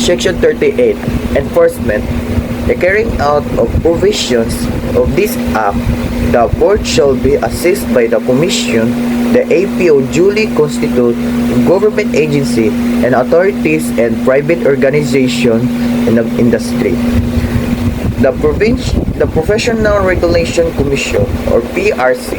Section 38. Enforcement. The carrying out of provisions of this Act, the Board shall be assisted by the Commission, the APO duly constituted government agency and authorities and private organizations in the industry. The Professional Regulation Commission or PRC,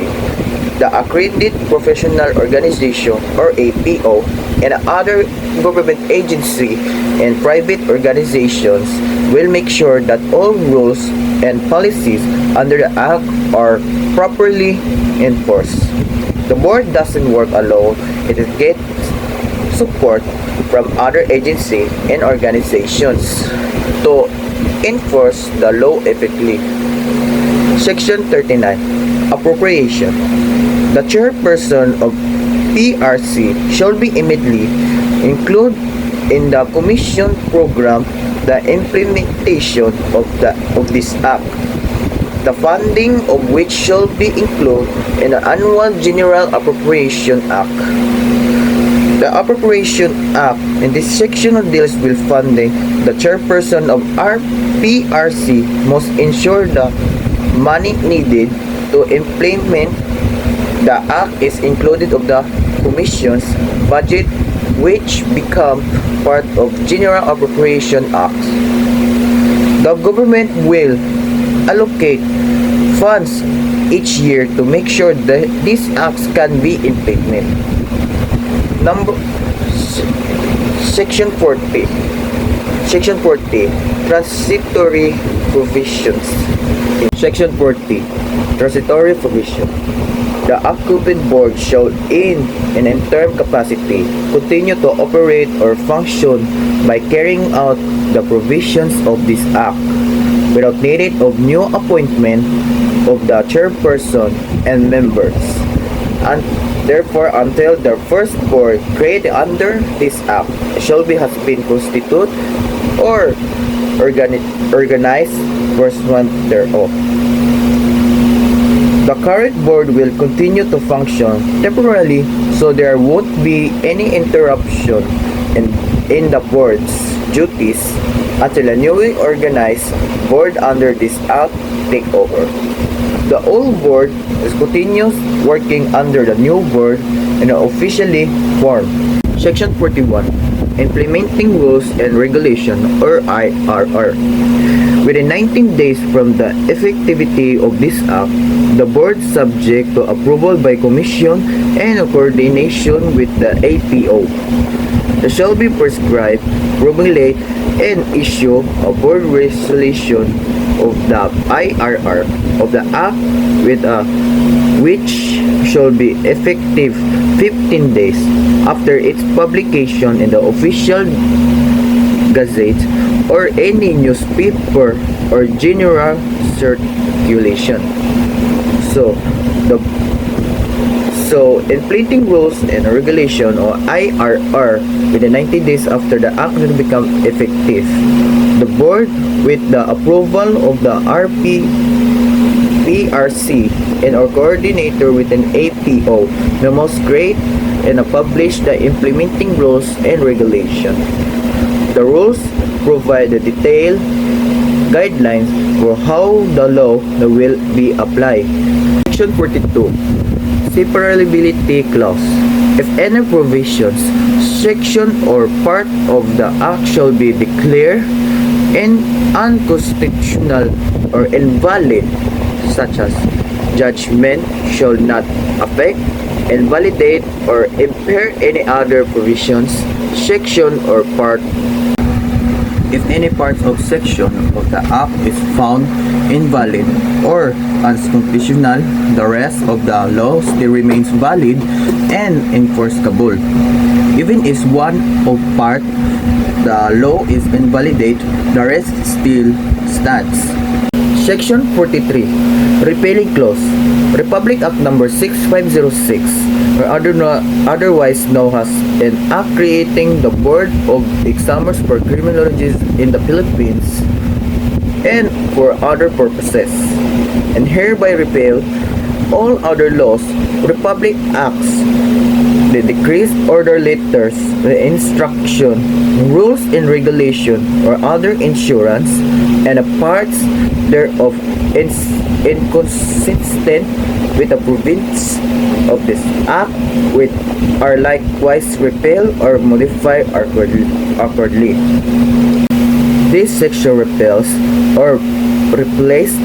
the Accredited Professional Organization or APO, and other government agency and private organizations will make sure that all rules and policies under the Act are properly enforced. The Board doesn't work alone, it gets support from other agencies and organizations to enforce the law effectively. Section 39. Appropriation. The chairperson of PRC shall be immediately included in the Commission program the implementation of this Act, the funding of which shall be included in the Annual General Appropriation Act. The Appropriation Act in this section deals with funding. The chairperson of PRC must ensure the money needed to implement the Act is included of the Commission's budget, which become part of General Appropriation Act. The government will allocate funds each year to make sure that these acts can be implemented. Section 40. Transitory provisions. Section 40. Transitory provision. The occupied board shall, in an interim capacity, continue to operate or function by carrying out the provisions of this Act without need of new appointment of the chairperson and members, and therefore until the first board created under this Act shall be has been constituted or organized pursuant thereof. The current board will continue to function temporarily, so there won't be any interruption in the board's duties until a newly organized board under this Act take over. The old board is continuous working under the new board and officially formed. Section 41. Implementing Rules and Regulation or IRR. Within 19 days from the effectivity of this Act, the Board, subject to approval by Commission and coordination with the APO, shall be prescribed, promulgate, and issue a Board resolution of the IRR of the Act which shall be effective 15 days after its publication in the official gazette or any newspaper or general circulation. So implementing rules and regulation or IRR within 90 days after the Act will become effective. The Board, with the approval of the PRC and our coordinator with an APO, the most great and publish the implementing rules and regulation. The rules provide the detailed guidelines for how the law will be applied. Section 42. Separability clause. If any provisions, section or part of the Act shall be declared unconstitutional or invalid, such as judgment shall not affect, invalidate, or impair any other provisions, section or part. If any part of section of the Act is found invalid or unconstitutional, the rest of the law still remains valid and enforceable. Even if one of part the law is invalidated, the rest still stands. Section 43. Repealing Clause. Republic Act No. 6506, or otherwise known as an Act creating the Board of Examiners for Criminologists in the Philippines and for other purposes, and hereby repeal all other laws, Republic Acts, The decrees, order letters, the instruction, rules and regulation, or other insurance, and the parts thereof inconsistent with the provisions of this act, which are likewise repealed or modified accordingly. This section repeals or replaces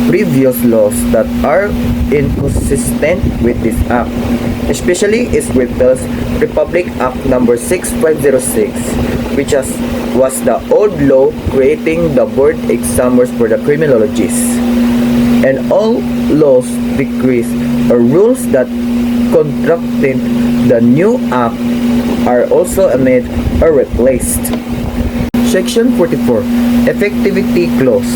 previous laws that are inconsistent with this act. Especially it repeals Republic Act number 6506, which was the old law creating the board examiners for the criminologists, and all laws, decrees, or rules that contracted the new act are also amended or replaced. Section 44, Effectivity Clause.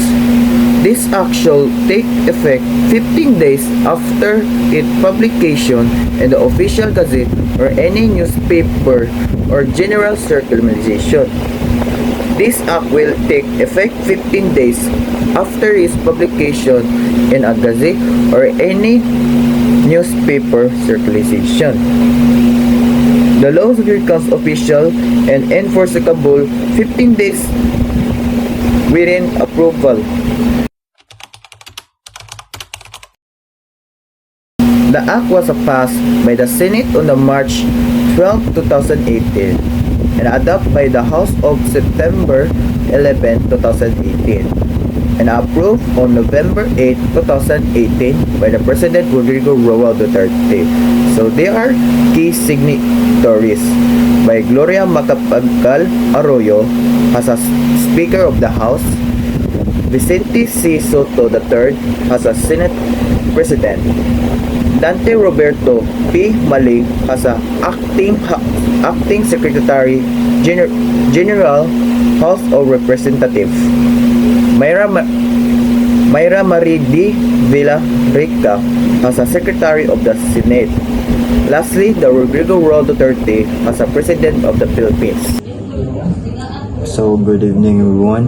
This act shall take effect 15 days after its publication in the official gazette or any newspaper or general circulation. This act will take effect 15 days after its publication in a gazette or any newspaper circulation. The laws becomes official and enforceable 15 days within approval. The act was passed by the Senate on the March 12, 2018 and adopted by the House of September 11, 2018 and approved on November 8, 2018 by the President Rodrigo Roa Duterte. So they are key signatories by Gloria Macapagal Arroyo as a Speaker of the House, Vicente C. Soto III as a Senate President, Dante Roberto P. Maling as a acting Secretary General House of Representatives, Mayra Marie D. Villarrica as a Secretary of the Senate. Lastly, the Rodrigo Roa Duterte as a President of the Philippines. So, good evening everyone.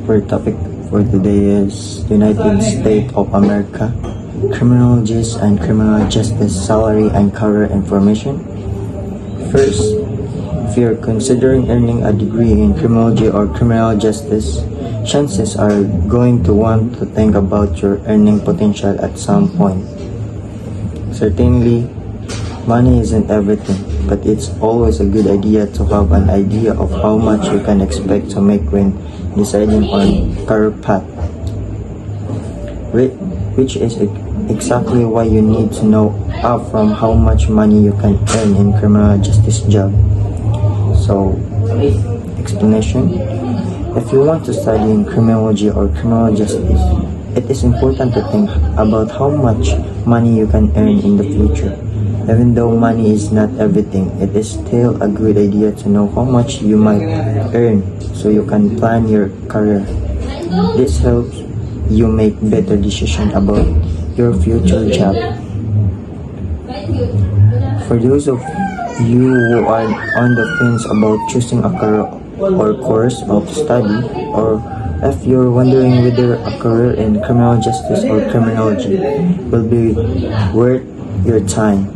Our topic for today is United States of America, Criminologist and Criminal Justice Salary and Career Information. First, if you're considering earning a degree in criminology or criminal justice, chances are going to want to think about your earning potential at some point. Certainly, money isn't everything, but it's always a good idea to have an idea of how much you can expect to make when deciding on career path, which is exactly why you need to know from how much money you can earn in criminal justice job. So, explanation. If you want to study in criminology or criminal justice, it is important to think about how much money you can earn in the future. Even though money is not everything, it is still a good idea to know how much you might earn so you can plan your career. This helps you make better decisions about your future job. For those of you who are on the fence about choosing a career or course of study, or if you're wondering whether a career in criminal justice or criminology will be worth your time,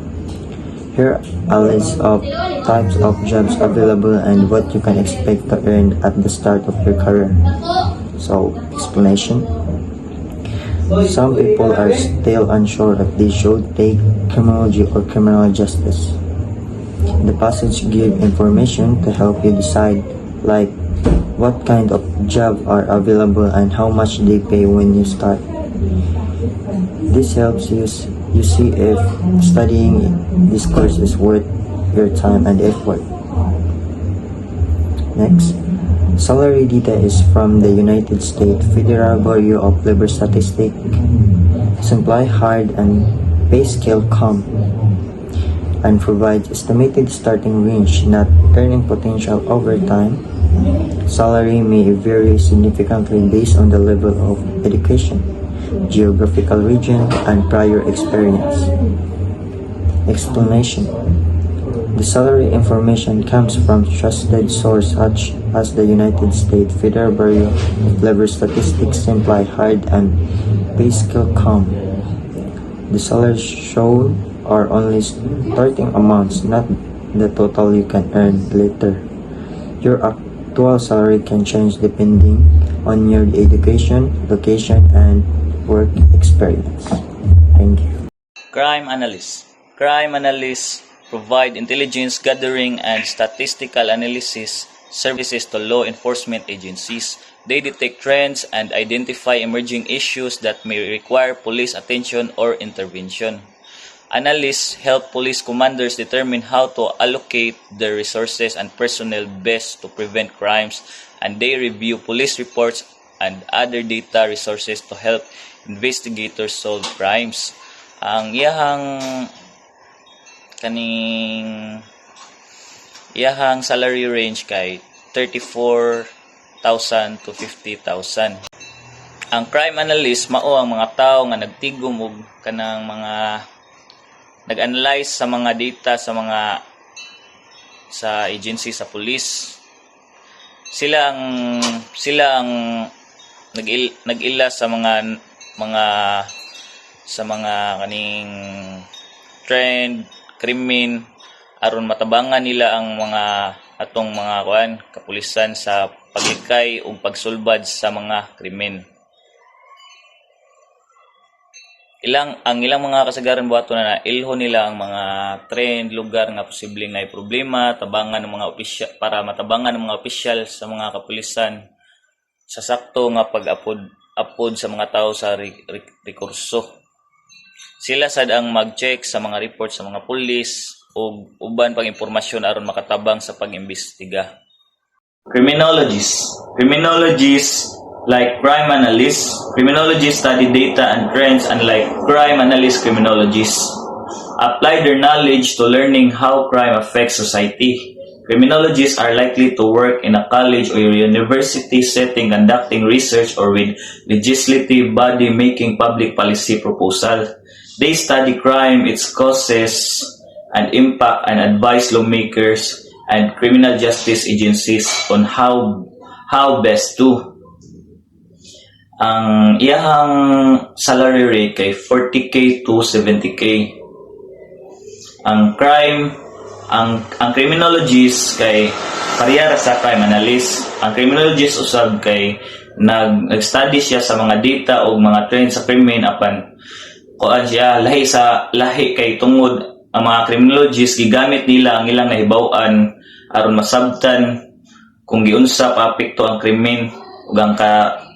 here are a list of types of jobs available and what you can expect to earn at the start of your career. So, explanation. Some people are still unsure if they should take criminology or criminal justice. The passage gives information to help you decide, like what kind of job are available and how much they pay when you start. This helps you see if studying this course is worth your time and effort. Next, salary data is from the United States Federal Bureau of Labor Statistics, Supply Hard and Pay Scale Com, and provides estimated starting range, not earning potential over time. Salary may vary significantly based on the level of education, geographical region, and prior experience. Explanation. The salary information comes from trusted sources such as the United States Federal Bureau of Labor Statistics, Supply Hard and Pay Scale Com. The salaries shown are only starting amounts, not the total you can earn later. Your actual salary can change depending on your education, location, and work experience. Thank you. Crime analysts. Crime analysts provide intelligence gathering and statistical analysis services to law enforcement agencies. They detect trends and identify emerging issues that may require police attention or intervention. Analysts help police commanders determine how to allocate their resources and personnel best to prevent crimes, and they review police reports and other data resources to help investigators solve crimes. Ang iyahang salary range kay 34,000 to 50,000. Ang crime analyst mao ang mga tao nga nagtigom og kanang mga nag-analyze sa mga data sa agency sa police. Sila ang nag-ila sa mga kaning trend, krimen aron matabangan nila ang mga atong mga kapulisan sa paglikay o pagsulbad sa mga krimen. Ang ilang mga kasagaran buhaton na ilho nila ang mga trend, lugar nga posibleng may problema, tabangan ng mga opisyal para matabangan ng mga opisyal sa mga kapulisan sa sakto nga pag-apod sa mga tao sa rekurso. Sila sad ang mag-check sa mga report sa mga pulis o uban pang impormasyon aron makatabang sa pag-imbestiga. Criminologists. Criminologists, like crime analysts, criminologists study data and trends, unlike crime analysts, criminologists apply their knowledge to learning how crime affects society. Criminologists are likely to work in a college or university setting conducting research or with legislative body making public policy proposal. They study crime, its causes and impact, and advise lawmakers and criminal justice agencies on how best to. Ang iyahang salary rate kay 40k to 70k. Ang criminologist kay parehara sa crime analyst. Ang criminologist usab kay nag-study siya sa mga data o mga trends sa krimen apan kuan siya lahi kay tungod ang mga criminologist gigamit nila ang ilang nahibaw-an aron masabtan kung giunsa paapekto ang krimen ug ang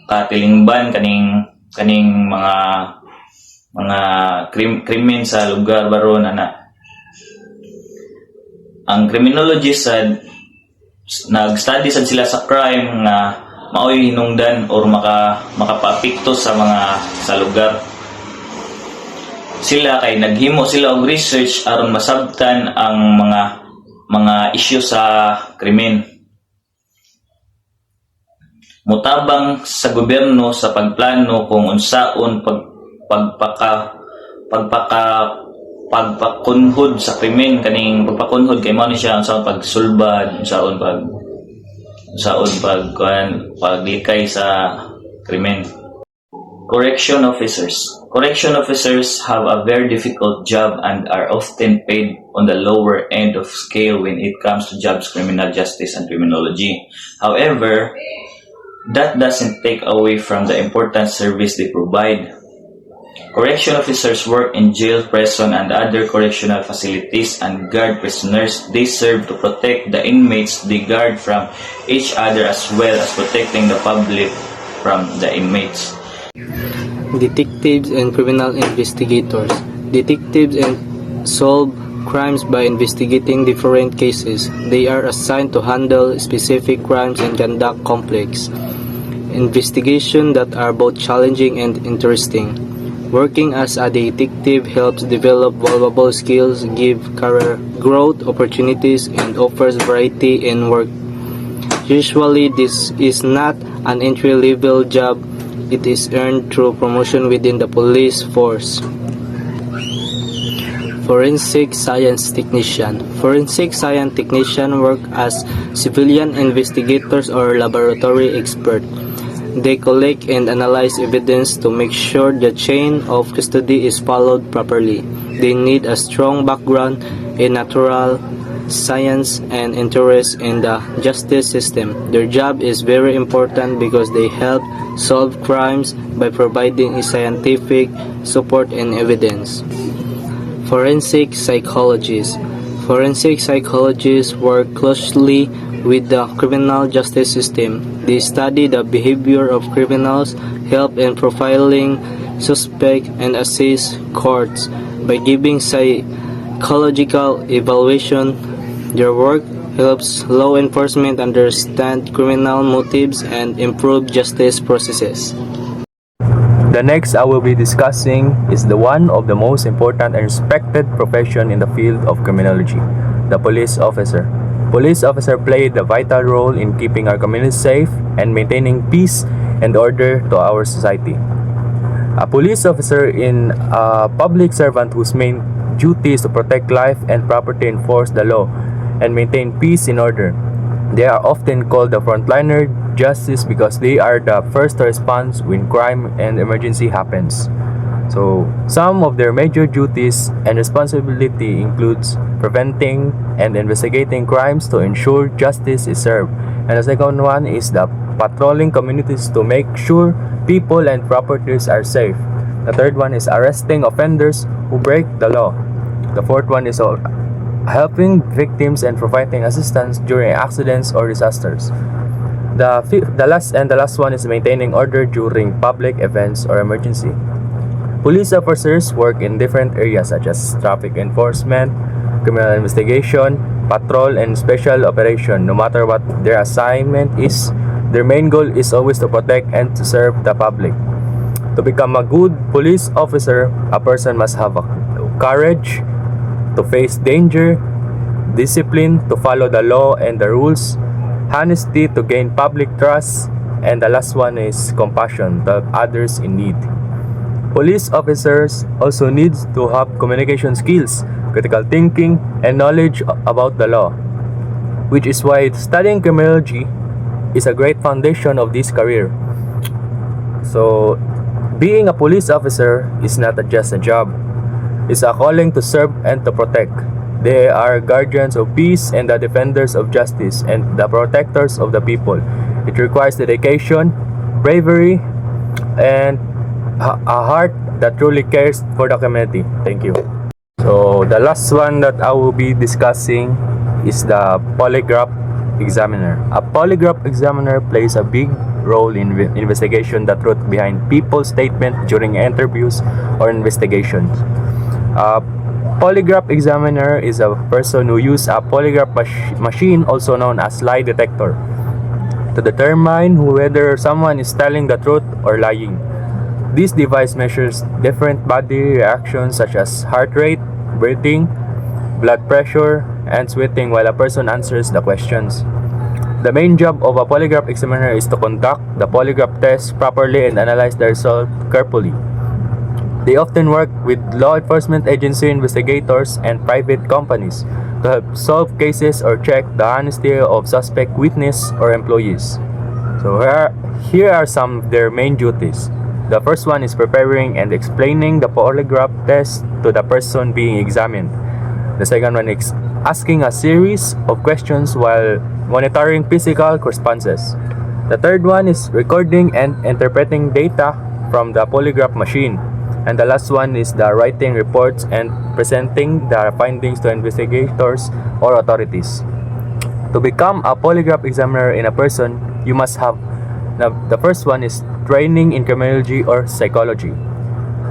katilingban kaning mga krimen sa lugar baron ana. Ang criminologist sad nag-study sad sila sa crime nga maoy hinungdan or makapaapekto sa lugar. Sila kay naghimo sila og research aron masabtan ang mga issue sa krimen. Mutabang sa gobyerno sa pagplano kung unsaon pagpakunhod sa krimen kaning pagpakunhod kay mao ni siya unsaon pagsulbad unsaon paglikay sa krimen. Correction officers. Correction officers have a very difficult job and are often paid on the lower end of scale when it comes to jobs, criminal justice, and criminology. However, that doesn't take away from the important service they provide. Correction officers work in jail, prison, and other correctional facilities and guard prisoners. They serve to protect the inmates they guard from each other as well as protecting the public from the inmates. Detectives and criminal investigators. Detectives solve crimes by investigating different cases. They are assigned to handle specific crimes and conduct complex investigations that are both challenging and interesting. Working as a detective helps develop valuable skills, give career growth opportunities, and offers variety in work. Usually, this is not an entry-level job. It is earned through promotion within the police force. Forensic Science Technician. Forensic Science Technician work as civilian investigators or laboratory experts. They collect and analyze evidence to make sure the chain of custody is followed properly. They need a strong background in natural science and interest in the justice system. Their job is very important because they help solve crimes by providing scientific support and evidence. Forensic psychologists. Forensic psychologists work closely with the criminal justice system. They study the behavior of criminals, help in profiling suspects, and assist courts by giving psychological evaluation. Their work helps law enforcement understand criminal motives and improve justice processes. The next I will be discussing is the one of the most important and respected profession in the field of criminology, the police officer. Police officer play a vital role in keeping our community safe and maintaining peace and order to our society. A police officer is a public servant whose main duty is to protect life and property, enforce the law, and maintain peace and order. They are often called the frontliner justice because they are the first to respond when crime and emergency happens. So, some of their major duties and responsibility includes preventing and investigating crimes to ensure justice is served. And the second one is the patrolling communities to make sure people and properties are safe. The third one is arresting offenders who break the law. The fourth one is helping victims and providing assistance during accidents or disasters. The last one is maintaining order during public events or emergency. Police officers work in different areas such as traffic enforcement, criminal investigation, patrol, and special operation. No matter what their assignment is, their main goal is always to protect and to serve the public. To become a good police officer, a person must have courage to face danger, discipline to follow the law and the rules, honesty to gain public trust, and the last one is compassion to help others in need. Police officers also need to have communication skills, critical thinking, and knowledge about the law, which is why studying criminology is a great foundation of this career. So, being a police officer is not just a job, it's a calling to serve and to protect. They are guardians of peace and the defenders of justice and the protectors of the people. It requires dedication, bravery, and a heart that truly cares for the community. Thank you. So the last one that I will be discussing is the polygraph examiner. A polygraph examiner plays a big role in investigation the truth behind people's statement during interviews or investigations. Polygraph examiner is a person who uses a polygraph machine, also known as lie detector, to determine whether someone is telling the truth or lying. This device measures different body reactions such as heart rate, breathing, blood pressure, and sweating while a person answers the questions. The main job of a polygraph examiner is to conduct the polygraph test properly and analyze the result carefully. They often work with law enforcement agency investigators and private companies to help solve cases or check the honesty of suspect witness or employees. So here are some of their main duties. The first one is preparing and explaining the polygraph test to the person being examined. The second one is asking a series of questions while monitoring physical responses. The third one is recording and interpreting data from the polygraph machine. And the last one is the writing reports and presenting the findings to investigators or authorities. To become a polygraph examiner in a person, you must have the first one is training in criminology or psychology.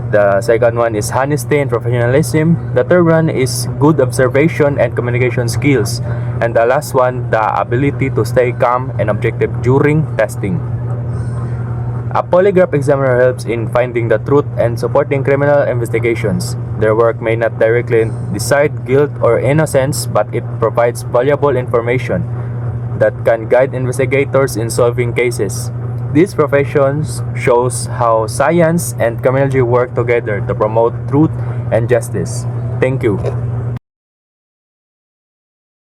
The second one is honesty and professionalism. The third one is good observation and communication skills. And the last one, the ability to stay calm and objective during testing. A polygraph examiner helps in finding the truth and supporting criminal investigations. Their work may not directly decide guilt or innocence, but it provides valuable information that can guide investigators in solving cases. These professions shows how science and criminology work together to promote truth and justice. Thank you.